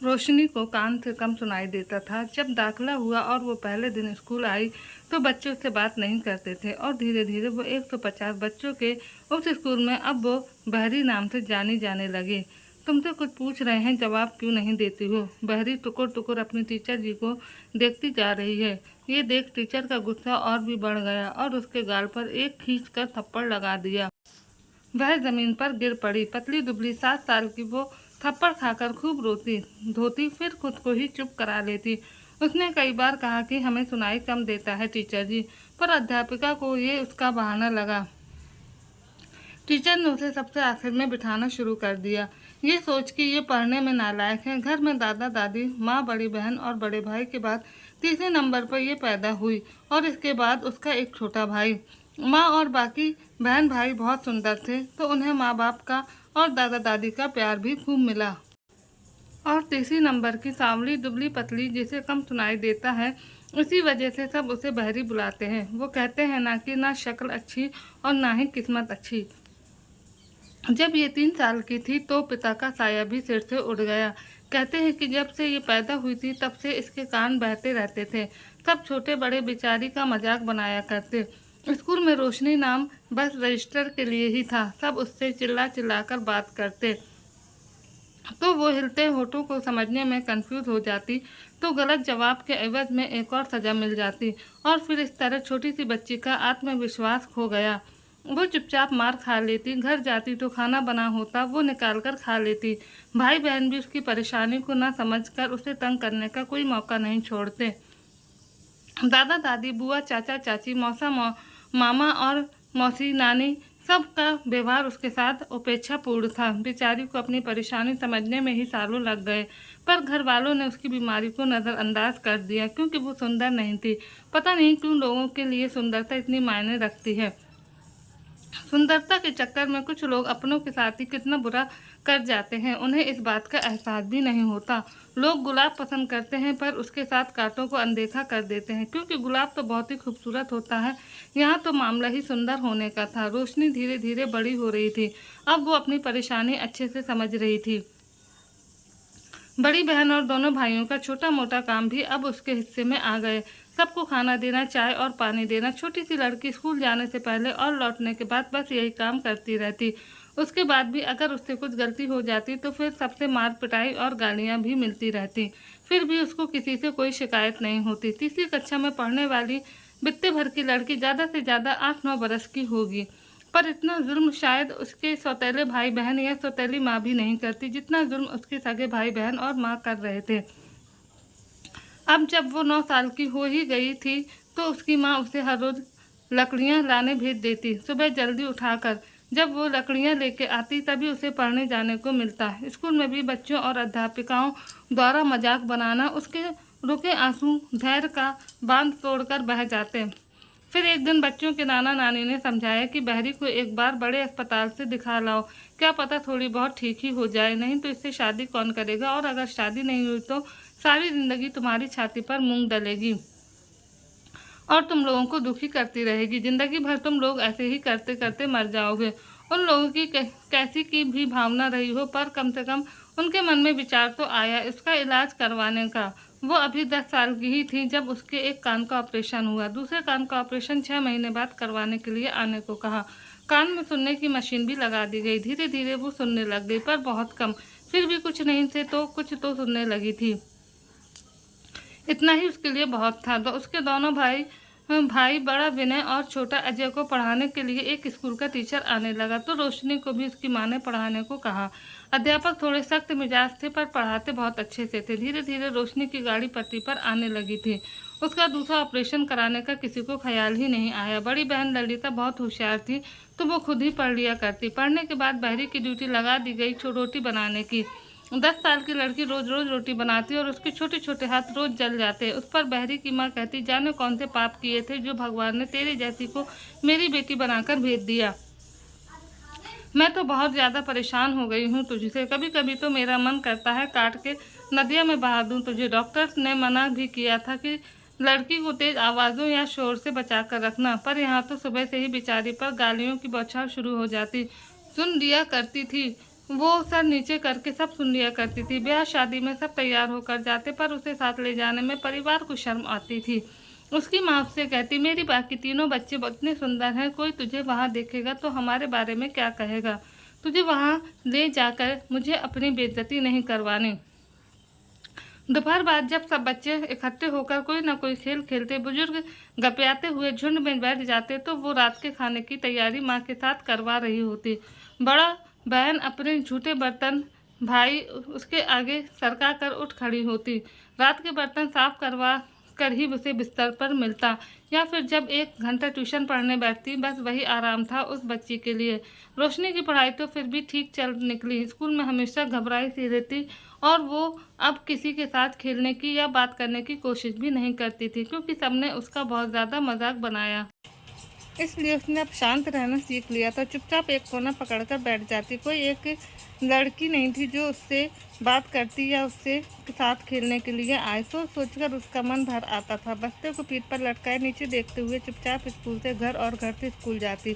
रोशनी को कान से कम सुनाई देता था। जब दाखिला हुआ और वो पहले दिन स्कूल आई तो बच्चे उससे बात नहीं करते थे और धीरे धीरे वो 150 बच्चों के उस स्कूल में अब वो बहरी नाम से जानी जाने लगी। तुमसे कुछ पूछ रहे हैं, जवाब क्यों नहीं देती हो? बहरी टुकुर टुकुर अपनी टीचर जी को देखती जा रही है। ये देख टीचर का गुस्सा और भी बढ़ गया और उसके गाल पर एक खींच कर थप्पड़ लगा दिया। वह जमीन पर गिर पड़ी। पतली दुबली 7 साल की वो थप्पड़ खाकर खूब रोती धोती, फिर खुद को ही चुप करा लेती। उसने कई बार कहा कि हमें सुनाई कम देता है टीचर जी, पर अध्यापिका को ये उसका बहाना लगा। टीचर ने उसे सबसे आखिर में बिठाना शुरू कर दिया, ये सोच कि ये पढ़ने में नालायक है। घर में दादा दादी, माँ, बड़ी बहन और बड़े भाई के बाद तीसरे नंबर पर ये पैदा हुई और इसके बाद उसका एक छोटा भाई। माँ और बाकी बहन भाई बहुत सुंदर थे तो उन्हें माँ बाप का और दादा दादी का प्यार भी खूब मिला। और तीसरी नंबर की सांवली दुबली पतली जिसे कम सुनाई देता है, इसी वजह से सब उसे बहरी बुलाते हैं। वो कहते हैं ना कि ना शक्ल अच्छी और ना ही किस्मत अच्छी। जब ये 3 साल की थी तो पिता का साया भी सिर से उड़ गया। कहते हैं कि जब से ये पैदा हुई थी तब से इसके कान बहते रहते थे। सब छोटे बड़े बेचारी का मजाक बनाया करते। स्कूल में रोशनी नाम बस रजिस्टर के लिए ही था। सब उससे चिल्ला चिल्ला कर बात करते तो वो हिलते होठों को समझने में कंफ्यूज हो जाती तो गलत जवाब के एवज में एक और सज़ा मिल जाती और फिर इस तरह छोटी सी बच्ची का आत्मविश्वास खो गया। वो चुपचाप मार खा लेती। घर जाती तो खाना बना होता वो निकाल कर खा लेती। भाई बहन भी उसकी परेशानी को न समझकर उसे तंग करने का कोई मौका नहीं छोड़ते। दादा दादी, बुआ, चाचा चाची, मौसा मामा और मौसी नानी, सबका व्यवहार उसके साथ उपेक्षापूर्ण था। बेचारी को अपनी परेशानी समझने में ही सालों लग गए, पर घर वालों ने उसकी बीमारी को नज़रअंदाज कर दिया क्योंकि वो सुंदर नहीं थी। पता नहीं क्यों लोगों के लिए सुंदरता इतनी मायने रखती है। सुंदरता के चक्कर में कुछ लोग अपनों के साथ ही कितना बुरा कर जाते हैं, उन्हें इस बात का एहसास भी नहीं होता। लोग गुलाब पसंद करते हैं पर उसके साथ कांटों को अनदेखा कर देते हैं क्योंकि गुलाब तो बहुत ही खूबसूरत होता है। यहाँ तो मामला ही सुंदर होने का था। रोशनी धीरे धीरे बड़ी हो रही थी। अब वो अपनी परेशानी अच्छे से समझ रही थी। बड़ी बहन और दोनों भाइयों का छोटा मोटा काम भी अब उसके हिस्से में आ गए। सबको खाना देना, चाय और पानी देना। छोटी सी लड़की स्कूल जाने से पहले और लौटने के बाद बस यही काम करती रहती। उसके बाद भी अगर उससे कुछ गलती हो जाती तो फिर सबसे मार पिटाई और गालियाँ भी मिलती रहती। फिर भी उसको किसी से कोई शिकायत नहीं होती। तीसरी कक्षा में पढ़ने वाली बित्ते भर की लड़की ज़्यादा से ज़्यादा 8-9 बरस की होगी, पर इतना जुर्म शायद उसके सौतेले भाई बहन या सौतेली माँ भी नहीं करती जितना जुर्म उसके सगे भाई बहन और माँ कर रहे थे। अब जब वो 9 साल की हो ही गई थी तो उसकी माँ उसे हर रोज़ लकड़ियाँ लाने भेज देती। सुबह जल्दी उठाकर जब वो लकड़ियाँ लेके आती तभी उसे पढ़ने जाने को मिलता। स्कूल में भी बच्चों और अध्यापिकाओं द्वारा मजाक बनाना उसके रुके आंसू धैर्य का बांध तोड़कर बह जाते। फिर एक दिन बच्चों के नाना नानी ने समझाया कि बहरी को एक बार बड़े अस्पताल से दिखा लाओ, क्या पता थोड़ी बहुत ठीक ही हो जाए, नहीं तो इससे शादी कौन करेगा और अगर शादी नहीं हुई तो सारी जिंदगी तुम्हारी छाती पर मूंग डलेगी और तुम लोगों को दुखी करती रहेगी। जिंदगी भर तुम लोग ऐसे ही करते करते मर जाओगे। उन लोगों की कैसी की भी भावना रही हो, पर कम से कम उनके मन में विचार तो आया इसका इलाज करवाने का। वो अभी 10 साल की ही थी जब उसके एक कान का ऑपरेशन हुआ। दूसरे कान का ऑपरेशन 6 महीने बाद करवाने के लिए आने को कहा। कान में सुनने की मशीन भी लगा दी गई। धीरे धीरे वो सुनने लग गई, पर बहुत कम। फिर भी कुछ नहीं थे तो कुछ तो सुनने लगी थी। इतना ही उसके लिए बहुत था। उसके दोनों भाई बड़ा विनय और छोटा अजय को पढ़ाने के लिए एक स्कूल का टीचर आने लगा तो रोशनी को भी उसकी माँ ने पढ़ाने को कहा। अध्यापक थोड़े सख्त मिजाज थे पर पढ़ाते बहुत अच्छे से थे। धीरे धीरे रोशनी की गाड़ी पटरी पर आने लगी थी। उसका दूसरा ऑपरेशन कराने का किसी को ख्याल ही नहीं आया। बड़ी बहन ललिता बहुत होशियार थी तो वो खुद ही पढ़ लिया करती। पढ़ने के बाद बहरी की ड्यूटी लगा दी गई रोटी बनाने की। 10 साल की लड़की रोज रोज रोटी बनाती और उसके छोटे छोटे हाथ रोज जल जाते। उस पर बहरी की माँ कहती, जाने कौन से पाप किए थे जो भगवान ने तेरी जैसी को मेरी बेटी बनाकर भेज दिया। मैं तो बहुत ज़्यादा परेशान हो गई हूँ तुझसे। कभी कभी तो मेरा मन करता है काट के नदिया में बहा दूँ तुझे। डॉक्टर ने मना भी किया था कि लड़की को तेज आवाज़ों या शोर से बचा कर रखना, पर यहाँ तो सुबह से ही बेचारी पर गालियों की बौछार शुरू हो जाती। सुन लिया करती थी वो सर नीचे करके सब सुन लिया करती थी। ब्याह शादी में सब तैयार होकर जाते, पर उसे साथ ले जाने में परिवार को शर्म आती थी। उसकी माँ उससे कहती, मेरी बाकी तीनों बच्चे इतने सुंदर हैं, कोई तुझे वहाँ देखेगा तो हमारे बारे में क्या कहेगा। तुझे वहाँ ले जाकर मुझे अपनी बेइज्जती नहीं करवानी। दोपहर बाद जब सब बच्चे इकट्ठे होकर कोई ना कोई खेल खेलते, बुजुर्ग गपियाते हुए झुंड में बैठ जाते, तो वो रात के खाने की तैयारी माँ के साथ करवा रही होती। बड़ा बहन अपने झूठे बर्तन भाई उसके आगे सरका कर उठ खड़ी होती। रात के बर्तन साफ करवा कर ही उसे बिस्तर पर मिलता, या फिर जब 1 घंटा ट्यूशन पढ़ने बैठती, बस वही आराम था उस बच्ची के लिए। रोशनी की पढ़ाई तो फिर भी ठीक चल निकली। स्कूल में हमेशा घबराई सी रहती, और वो अब किसी के साथ खेलने की या बात करने की कोशिश भी नहीं करती थी, क्योंकि सबने उसका बहुत ज़्यादा मजाक बनाया। इसलिए उसने अब शांत रहना सीख लिया था। चुपचाप एक कोना पकड़कर बैठ जाती। कोई एक लड़की नहीं थी जो उससे बात करती या उससे साथ खेलने के लिए आए। सोचकर उसका मन भर आता था। बस्ते को पीठ पर लटकाए नीचे देखते हुए चुपचाप स्कूल से घर और घर से स्कूल जाती।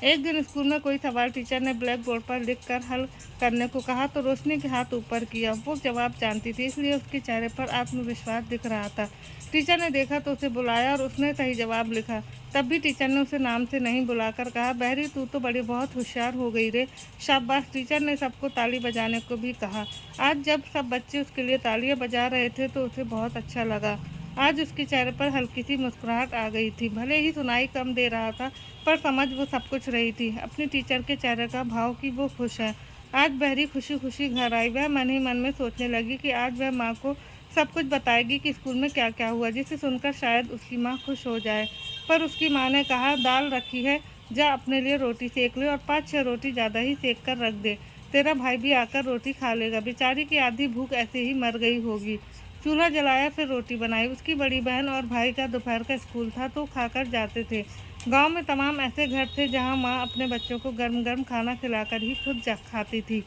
एक दिन स्कूल में कोई सवाल टीचर ने ब्लैक बोर्ड पर लिख कर हल करने को कहा, तो रोशनी के हाथ ऊपर किया। वो जवाब जानती थी, इसलिए उसके चेहरे पर आत्मविश्वास दिख रहा था। टीचर ने देखा तो उसे बुलाया और उसने सही जवाब लिखा। तब भी टीचर ने उसे नाम से नहीं बुलाकर कहा, बहरी तू तो बड़ी बहुत होशियार हो गई रे, शाबाश। टीचर ने सबको ताली बजाने को भी कहा। आज जब सब बच्चे उसके लिए तालियां बजा रहे थे तो उसे बहुत अच्छा लगा। आज उसके चेहरे पर हल्की सी मुस्कुराहट आ गई थी। भले ही सुनाई कम दे रहा था, पर समझ वो सब कुछ रही थी अपनी टीचर के चेहरे का भाव कि वो खुश है। आज बहरी खुशी खुशी घर आई। वह मन ही मन में सोचने लगी कि आज वह माँ को सब कुछ बताएगी कि स्कूल में क्या क्या हुआ, जिसे सुनकर शायद उसकी माँ खुश हो जाए। पर उसकी माँ ने कहा, दाल रखी है, जा अपने लिए रोटी सेक ले और 5-6 रोटी ज़्यादा ही सेक कर रख दे। तेरा भाई भी आकर रोटी खा लेगा। बेचारी की आधी भूख ऐसे ही मर गई होगी। चूल्हा जलाया, फिर रोटी बनाई। उसकी बड़ी बहन और भाई का दोपहर का स्कूल था, तो खाकर जाते थे। गांव में तमाम ऐसे घर थे जहां माँ अपने बच्चों को गर्म गर्म खाना खिलाकर ही खुद खाती थी।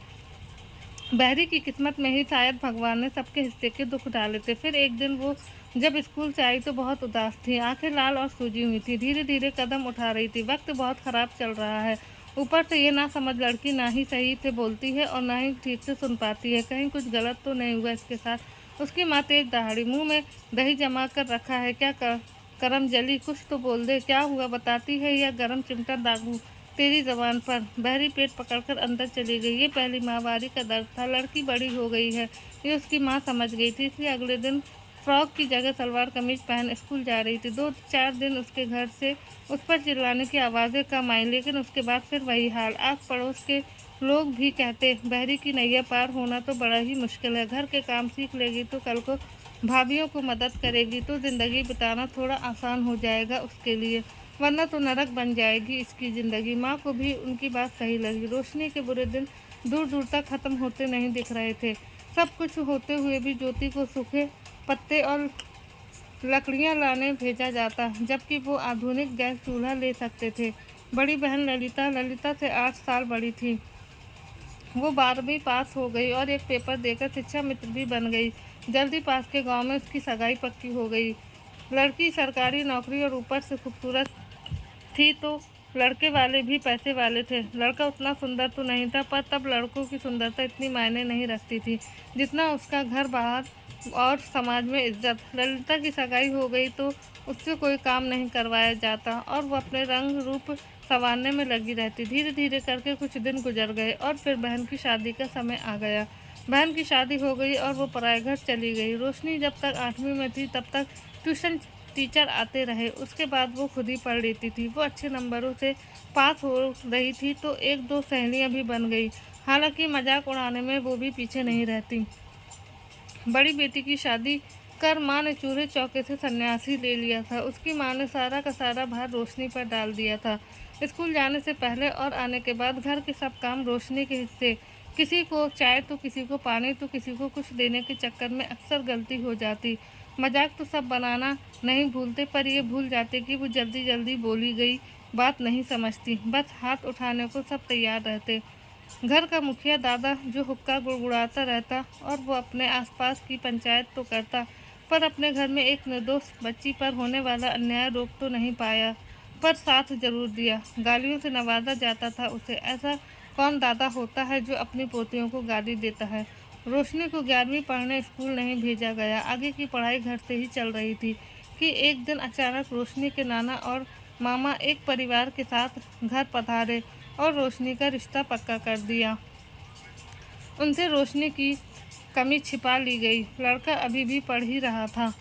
बहरी की किस्मत में ही शायद भगवान ने सबके हिस्से के दुख डाले थे। फिर एक दिन वो जब स्कूल से आई तो बहुत उदास थी। आंखें लाल और सूजी हुई थी। धीरे धीरे कदम उठा रही थी। वक्त बहुत ख़राब चल रहा है। ऊपर से ये ना समझ लड़की ना ही सही से बोलती है और ना ही ठीक से सुन पाती है। कहीं कुछ गलत तो नहीं हुआ इसके साथ। उसकी माँ तेज दहाड़ी, मुँह में दही जमा कर रखा है, क्या करम जली, कुछ तो बोल दे, क्या हुआ बताती है या गरम चिमटा दागू तेरी जबान पर। बहरी पेट पकड़कर अंदर चली गई। ये पहली माहवारी का दर्द था। लड़की बड़ी हो गई है, ये उसकी माँ समझ गई थी। इसलिए अगले दिन फ्रॉक की जगह सलवार कमीज पहन स्कूल जा रही थी। 2-4 दिन उसके घर से उस पर चिल्लाने की आवाज़ें कम आई, लेकिन उसके बाद फिर वही हाल। आस पड़ोस के लोग भी कहते, बहरी की नैया पार होना तो बड़ा ही मुश्किल है। घर के काम सीख लेगी तो कल को भाभीियों को मदद करेगी तो ज़िंदगी बिताना थोड़ा आसान हो जाएगा उसके लिए, वरना तो नरक बन जाएगी इसकी ज़िंदगी। माँ को भी उनकी बात सही लगी। रोशनी के बुरे दिन दूर दूर तक ख़त्म होते नहीं दिख रहे थे। सब कुछ होते हुए भी ज्योति को सूखे पत्ते और लकड़ियाँ लाने भेजा जाता, जबकि वो आधुनिक गैस चूल्हा ले सकते थे। बड़ी बहन ललिता से 8 साल बड़ी थी। वो 12वीं पास हो गई और एक पेपर देकर शिक्षा मित्र भी बन गई। जल्दी पास के गांव में उसकी सगाई पक्की हो गई। लड़की सरकारी नौकरी और ऊपर से खूबसूरत थी, तो लड़के वाले भी पैसे वाले थे। लड़का उतना सुंदर तो नहीं था, पर तब लड़कों की सुंदरता इतनी मायने नहीं रखती थी जितना उसका घर बाहर और समाज में इज्जत। ललिता की सगाई हो गई तो उससे कोई काम नहीं करवाया जाता और वो अपने रंग रूप संवारने में लगी रहती। धीरे धीरे करके कुछ दिन गुजर गए और फिर बहन की शादी का समय आ गया। बहन की शादी हो गई और वो पराए घर चली गई। रोशनी जब तक 8वीं में थी तब तक ट्यूशन टीचर आते रहे। उसके बाद वो खुद ही पढ़ लेती थी। वो अच्छे नंबरों से पास हो रही थी तो 1-2 सहेलियाँ भी बन गई। हालांकि मजाक उड़ाने में वो भी पीछे नहीं रहती। बड़ी बेटी की शादी कर माँ ने चूल्हे चौके से सन्यासी ले लिया था। उसकी माँ ने सारा का सारा भार रोशनी पर डाल दिया था। स्कूल जाने से पहले और आने के बाद घर के सब काम रोशनी के हिस्से। किसी को चाय तो किसी को पानी तो किसी को कुछ देने के चक्कर में अक्सर गलती हो जाती। मजाक तो सब बनाना नहीं भूलते, पर ये भूल जाते कि वो जल्दी जल्दी बोली गई बात नहीं समझती। बस हाथ उठाने को सब तैयार रहते। घर का मुखिया दादा जो हुक्का गुड़गुड़ाता रहता और वो अपने आसपास की पंचायत तो करता, पर अपने घर में एक निर्दोष बच्ची पर होने वाला अन्याय रोक तो नहीं पाया, पर साथ जरूर दिया। गालियों से नवाजा जाता था उसे। ऐसा कौन दादा होता है जो अपनी पोतियों को गाली देता है। रोशनी को 11वीं पढ़ने स्कूल नहीं भेजा गया। आगे की पढ़ाई घर से ही चल रही थी कि एक दिन अचानक रोशनी के नाना और मामा एक परिवार के साथ घर पधारे और रोशनी का रिश्ता पक्का कर दिया। उनसे रोशनी की कमी छिपा ली गई। लड़का अभी भी पढ़ ही रहा था।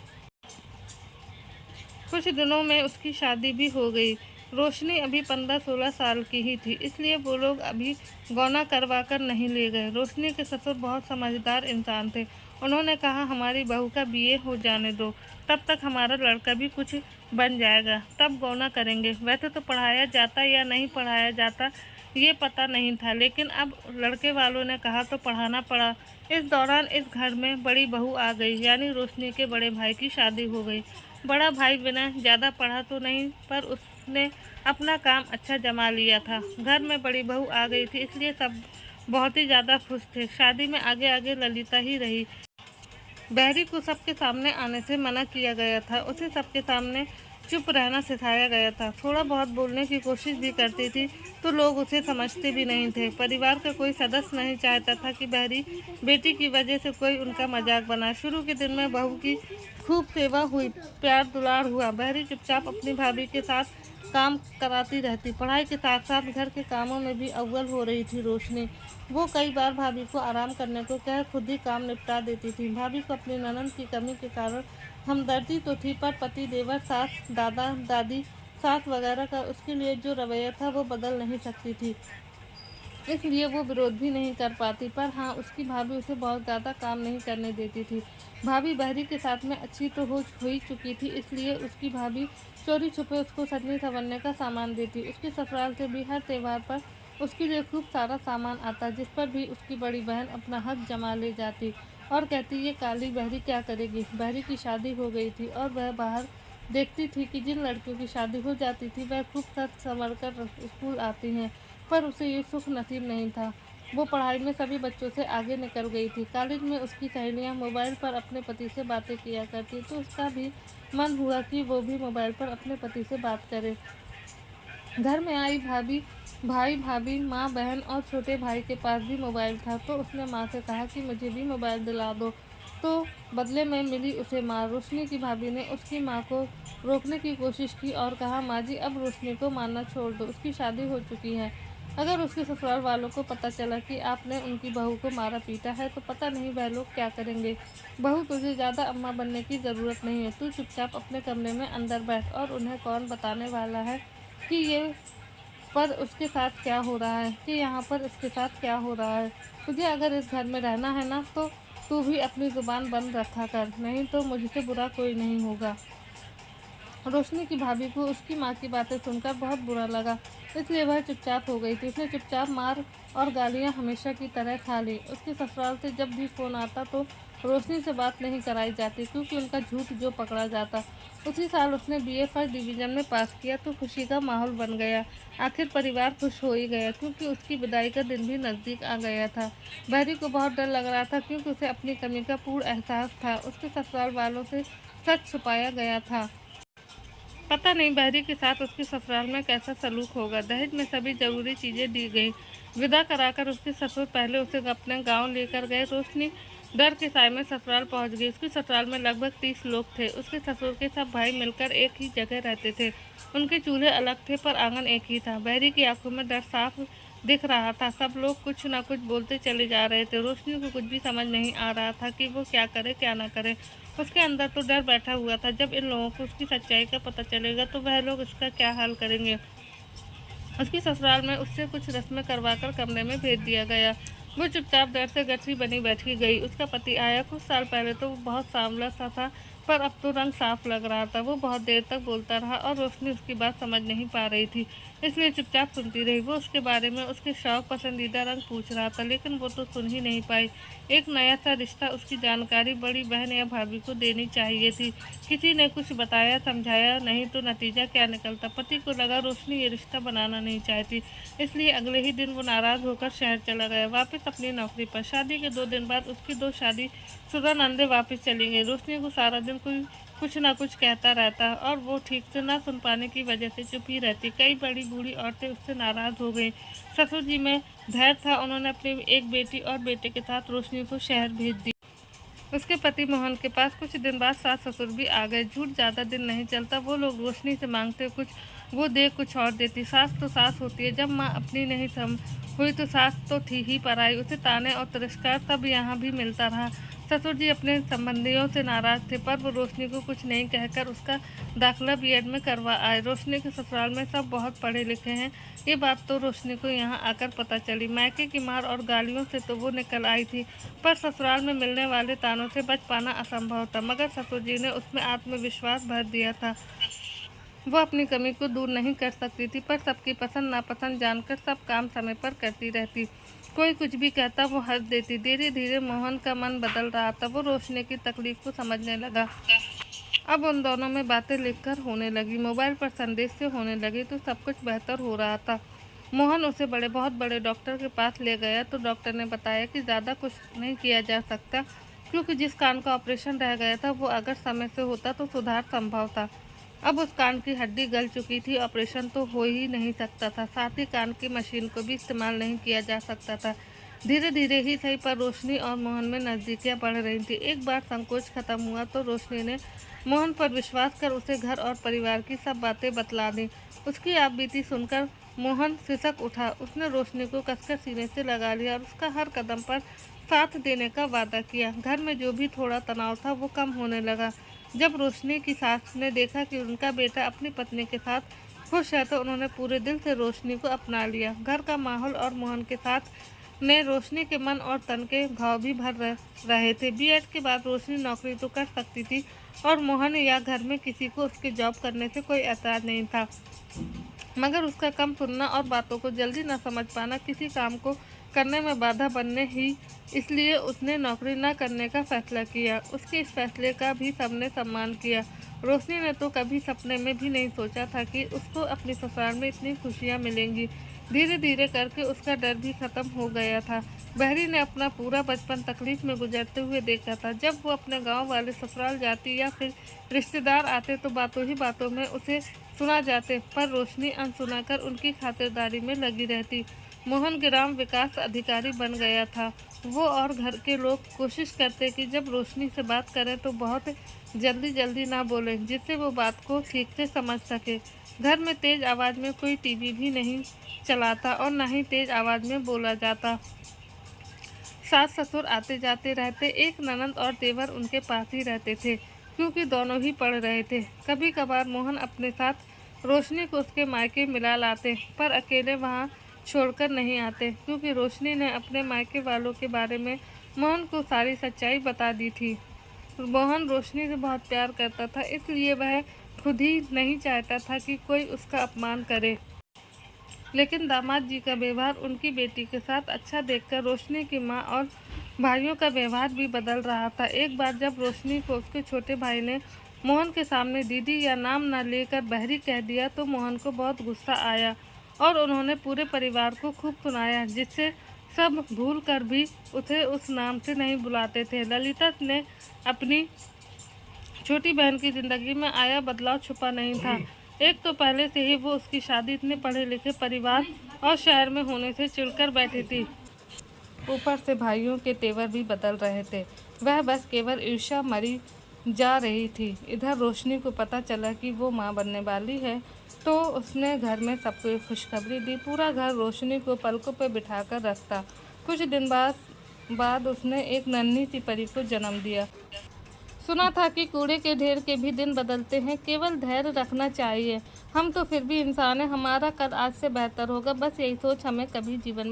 कुछ दिनों में उसकी शादी भी हो गई। रोशनी अभी 15-16 साल की ही थी, इसलिए वो लोग अभी गौना करवा कर नहीं ले गए। रोशनी के ससुर बहुत समझदार इंसान थे। उन्होंने कहा, हमारी बहू का बीए हो जाने दो, तब तक हमारा लड़का भी कुछ बन जाएगा, तब गौना करेंगे। वैसे तो पढ़ाया जाता या नहीं पढ़ाया जाता ये पता नहीं था, लेकिन अब लड़के वालों ने कहा तो पढ़ाना पड़ा। इस दौरान इस घर में बड़ी बहू आ गई, यानी रोशनी के बड़े भाई की शादी हो गई। बड़ा भाई बिना ज़्यादा पढ़ा तो नहीं, पर उसने अपना काम अच्छा जमा लिया था। घर में बड़ी बहू आ गई थी, इसलिए सब बहुत ही ज़्यादा खुश थे। शादी में आगे आगे ललिता ही रही। बहरी को सबके सामने आने से मना किया गया था। उसे सबके सामने चुप रहना सिखाया गया था। थोड़ा बहुत बोलने की कोशिश भी करती थी तो लोग उसे समझते भी नहीं थे। परिवार का कोई सदस्य नहीं चाहता था कि बहरी बेटी की वजह से कोई उनका मजाक बना। शुरू के दिन में बहू की खूब सेवा हुई, प्यार दुलार हुआ। बहरी चुपचाप अपनी भाभी के साथ काम कराती रहती। पढ़ाई के साथ साथ घर के कामों में भी अव्वल हो रही थी रोशनी। वो कई बार भाभी को आराम करने को कह खुद ही काम निपटा देती थी। भाभी को अपनी ननद की कमी के कारण हमदर्दी तो थी, पर पति, देवर, सास, दादा दादी, सास वगैरह का उसके लिए जो रवैया था वो बदल नहीं सकती थी, इसलिए वो विरोध भी नहीं कर पाती। पर हाँ, उसकी भाभी उसे बहुत ज़्यादा काम नहीं करने देती थी। भाभी बहरी के साथ में अच्छी तो हो ही चुकी थी, इसलिए उसकी भाभी चोरी छुपे उसको सजने संवरने का सामान देती। उसके ससुराल से भी हर त्यौहार पर उसके लिए खूब सारा सामान आता, जिस पर भी उसकी बड़ी बहन अपना हक जमा ले जाती और कहती, ये काली बहरी क्या करेगी। बहरी की शादी हो गई थी और वह बाहर देखती थी कि जिन लड़कियों की शादी हो जाती थी वह खूब सज संवर कर स्कूल आती हैं, पर उसे ये सुख नसीब नहीं था। वो पढ़ाई में सभी बच्चों से आगे निकल गई थी। कॉलेज में उसकी सहेलियां मोबाइल पर अपने पति से बातें किया करती, तो उसका भी मन हुआ कि वो भी मोबाइल पर अपने पति से बात करे। घर में आई भाई भाभी, माँ, बहन और छोटे भाई के पास भी मोबाइल था, तो उसने माँ से कहा कि मुझे भी मोबाइल दिला दो, तो बदले में मिली उसे मार। रोशनी की भाभी ने उसकी माँ को रोकने की कोशिश की और कहा, माँ जी, अब रोशनी को मारना छोड़ दो, उसकी शादी हो चुकी है। अगर उसके ससुराल वालों को पता चला कि आपने उनकी बहू को मारा पीटा है तो पता नहीं वह लोग क्या करेंगे। बहू, तुझे ज़्यादा अम्मा बनने की ज़रूरत नहीं है, तू चुपचाप अपने कमरे में अंदर बैठ, और उन्हें कौन बताने वाला है कि ये पर उसके साथ क्या हो रहा है, कि यहाँ पर इसके साथ क्या हो रहा है। तुझे अगर इस घर में रहना है ना, तो तू भी अपनी ज़ुबान बंद रखा कर, नहीं तो मुझसे बुरा कोई नहीं होगा। रोशनी की भाभी को उसकी माँ की बातें सुनकर बहुत बुरा लगा, इसलिए वह चुपचाप हो गई थी। उसने चुपचाप मार और गालियाँ हमेशा की तरह खा ली। उसके ससुराल से जब भी फ़ोन आता तो रोशनी से बात नहीं कराई जाती, क्योंकि उनका झूठ जो पकड़ा जाता। उसी साल उसने बीए फर्स्ट डिवीज़न में पास किया तो खुशी का माहौल बन गया। आखिर परिवार खुश हो ही गया, क्योंकि उसकी विदाई का दिन भी नज़दीक आ गया था। बहरी को बहुत डर लग रहा था, क्योंकि उसे अपनी कमी का पूर्ण एहसास था। उसके ससुराल वालों से सच छुपाया गया था। पता नहीं बहरी के साथ उसके ससुराल में कैसा सलूक होगा। दहेज में सभी जरूरी चीज़ें दी गई। विदा कराकर उसके ससुर पहले उसे अपने गांव लेकर गए। रोशनी डर के साए में ससुराल पहुंच गई। उसके ससुराल में लगभग 30 लोग थे। उसके ससुर के सब भाई मिलकर एक ही जगह रहते थे। उनके चूल्हे अलग थे, पर आंगन एक ही था। बहरी की आंखों में डर साफ दिख रहा था। सब लोग कुछ ना कुछ बोलते चले जा रहे थे। रोशनी को कुछ भी समझ नहीं आ रहा था कि वो क्या करे क्या ना करे। उसके अंदर तो डर बैठा हुआ था, जब इन लोगों को उसकी सच्चाई का पता चलेगा तो वह लोग इसका क्या हाल करेंगे। उसकी ससुराल में उससे कुछ रस्में करवाकर कमरे में भेज दिया गया। वो चुपचाप डर से गठरी बनी बैठी गई। उसका पति आया। कुछ साल पहले तो वो बहुत सांवला सा था, पर अब तो रंग साफ लग रहा था। वो बहुत देर तक बोलता रहा और रोशनी उसकी बात समझ नहीं पा रही थी, इसलिए चुपचाप सुनती रही। वो उसके बारे में, उसके शौक, पसंदीदा रंग पूछ रहा था, लेकिन वो तो सुन ही नहीं पाई। एक नया सा रिश्ता, उसकी जानकारी बड़ी बहन या भाभी को देनी चाहिए थी। किसी ने कुछ बताया समझाया नहीं तो नतीजा क्या निकलता। पति को लगा रोशनी ये रिश्ता बनाना नहीं चाहती, इसलिए अगले ही दिन वो नाराज़ होकर शहर चला गया, वापस अपनी नौकरी पर। शादी के 2 दिन बाद उसकी 2 शादीशुदा नंदे वापस चली गई। रोशनी को सारा दिन कोई कुछ ना कुछ कहता रहता और वो ठीक से ना सुन पाने की वजह से चुप ही रहती। कई बड़ी बूढ़ी औरतें उससे नाराज़ हो गई। ससुर जी में धैर्य था, उन्होंने अपनी एक बेटी और बेटे के साथ रोशनी को शहर भेज दिया। उसके पति मोहन के पास कुछ दिन बाद सास ससुर भी आ गए। झूठ ज़्यादा दिन नहीं चलता, वो लोग रोशनी से मांगते कुछ, वो दे कुछ और देती। सास तो सास होती है, जब माँ अपनी नहीं सम हुई तो सास तो थी ही पराई। उसे ताने और तिरस्कार तब यहाँ भी मिलता रहा। ससुर जी अपने संबंधियों से नाराज थे, पर वो रोशनी को कुछ नहीं कहकर उसका दाखिला बीएड में करवा आए। रोशनी के ससुराल में सब बहुत पढ़े लिखे हैं, ये बात तो रोशनी को यहाँ आकर पता चली। मायके की मार और गालियों से तो वो निकल आई थी, पर ससुराल में मिलने वाले तानों से बच पाना असंभव था। मगर ससुर जी ने उसमें आत्मविश्वास भर दिया था। वो अपनी कमी को दूर नहीं कर सकती थी, पर सबकी पसंद नापसंद जानकर सब काम समय पर करती रहती। कोई कुछ भी कहता वो हंस देती। धीरे धीरे मोहन का मन बदल रहा था, वो रोशनी की तकलीफ को समझने लगा। अब उन दोनों में बातें लिखकर होने लगी, मोबाइल पर संदेश से होने लगी, तो सब कुछ बेहतर हो रहा था। मोहन उसे बहुत बड़े डॉक्टर के पास ले गया, तो डॉक्टर ने बताया कि ज़्यादा कुछ नहीं किया जा सकता, क्योंकि जिस कान का ऑपरेशन रह गया था वो अगर समय से होता तो सुधार संभव था। अब उस कान की हड्डी गल चुकी थी, ऑपरेशन तो हो ही नहीं सकता था, साथ ही कान की मशीन को भी इस्तेमाल नहीं किया जा सकता था। धीरे धीरे ही सही, पर रोशनी और मोहन में नज़दीकियाँ बढ़ रही थी। एक बार संकोच खत्म हुआ तो रोशनी ने मोहन पर विश्वास कर उसे घर और परिवार की सब बातें बतला दी। उसकी आपबीती सुनकर मोहन सिसक उठा। उसने रोशनी को कसकर सीने से लगा लिया और उसका हर कदम पर साथ देने का वादा किया। घर में जो भी थोड़ा तनाव था वो कम होने लगा। जब रोशनी की सास ने देखा कि उनका बेटा अपनी पत्नी के साथ खुश है, तो उन्होंने पूरे दिल से रोशनी को अपना लिया। घर का माहौल और मोहन के साथ ने रोशनी के मन और तन के घाव भी भर रहे थे। बीएड के बाद रोशनी नौकरी तो कर सकती थी, और मोहन या घर में किसी को उसके जॉब करने से कोई एतराज़ नहीं था, मगर उसका कम सुनना और बातों को जल्दी न समझ पाना किसी काम को करने में बाधा बनने ही, इसलिए उसने नौकरी न करने का फैसला किया। उसके इस फैसले का भी सबने सम्मान किया। रोशनी ने तो कभी सपने में भी नहीं सोचा था कि उसको अपनी ससुराल में इतनी खुशियाँ मिलेंगी। धीरे धीरे करके उसका डर भी खत्म हो गया था। बहरी ने अपना पूरा बचपन तकलीफ में गुजरते हुए देखा था। जब वो अपने गांव वाले ससुराल जाती या फिर रिश्तेदार आते तो बातों ही बातों में उसे सुना जाते, पर रोशनी अनसुना कर उनकी खातिरदारी में लगी रहती। मोहन ग्राम विकास अधिकारी बन गया था। वो और घर के लोग कोशिश करते कि जब रोशनी से बात करें तो बहुत जल्दी ना बोलें, जिससे वो बात को ठीक से समझ सके। घर में तेज़ आवाज़ में कोई टीवी भी नहीं चलाता और ना ही तेज़ आवाज़ में बोला जाता। सास ससुर आते जाते रहते। एक ननद और देवर उनके पास ही रहते थे, क्योंकि दोनों ही पढ़ रहे थे। कभी कभार मोहन अपने साथ रोशनी को उसके मायके मिला लाते, पर अकेले वहाँ छोड़कर नहीं आते, क्योंकि रोशनी ने अपने मायके वालों के बारे में मोहन को सारी सच्चाई बता दी थी। मोहन रोशनी से बहुत प्यार करता था, इसलिए वह खुद ही नहीं चाहता था कि कोई उसका अपमान करे। लेकिन दामाद जी का व्यवहार उनकी बेटी के साथ अच्छा देखकर रोशनी की माँ और भाइयों का व्यवहार भी बदल रहा था। एक बार जब रोशनी को उसके छोटे भाई ने मोहन के सामने दीदी या नाम न लेकर बहरी कह दिया, तो मोहन को बहुत गुस्सा आया और उन्होंने पूरे परिवार को खूब सुनाया, जिससे सब भूल कर भी उसे उस नाम से नहीं बुलाते थे। ललिता ने अपनी छोटी बहन की ज़िंदगी में आया बदलाव छुपा नहीं था। एक तो पहले से ही वो उसकी शादी इतने पढ़े लिखे परिवार और शहर में होने से चिढ़कर बैठी थी, ऊपर से भाइयों के तेवर भी बदल रहे थे। वह बस केवल ईर्ष्या मरी जा रही थी। इधर रोशनी को पता चला कि वो माँ बनने वाली है, तो उसने घर में सबको खुशखबरी दी। पूरा घर रोशनी को पलकों पर बिठाकर रखता। कुछ दिन बाद उसने एक नन्ही सी परी को जन्म दिया। सुना था कि कूड़े के ढेर के भी दिन बदलते हैं, केवल धैर्य रखना चाहिए। हम तो फिर भी इंसान हैं, हमारा कल आज से बेहतर होगा, बस यही सोच हमें कभी जीवन में